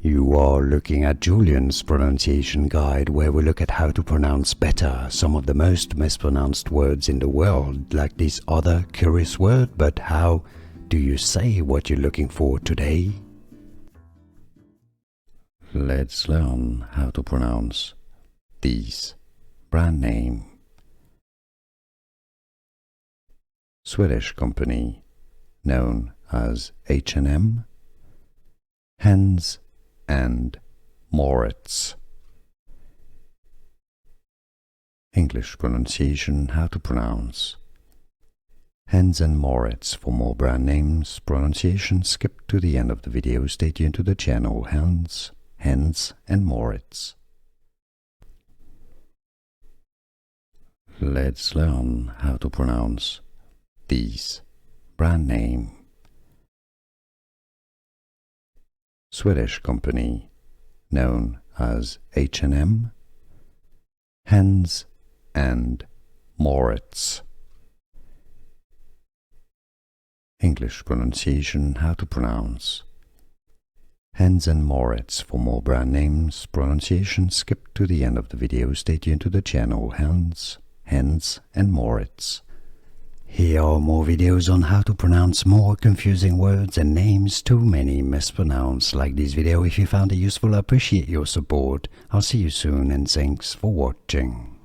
You are looking at Julian's pronunciation guide, where we look at how to pronounce better some of the most mispronounced words in the world, like this other curious word. But how do you say what you're looking for today? Let's learn how to pronounce this brand name. Swedish company known as H&M, Hennes and Mauritz. English pronunciation, how to pronounce Hennes and Mauritz. For more brand names pronunciation, skip to the end of the video. Stay tuned to the channel Hennes and Mauritz. Let's learn how to pronounce this brand name. Swedish company known as H&M, Hennes and Mauritz. English pronunciation, how to pronounce Hennes and Mauritz. For more brand names pronunciation, skip to the end of the video. Stay tuned to the channel Hennes and Mauritz. Here are more videos on how to pronounce more confusing words and names too many mispronounced. Like this video if you found it useful. I appreciate your support. I'll see you soon and thanks for watching.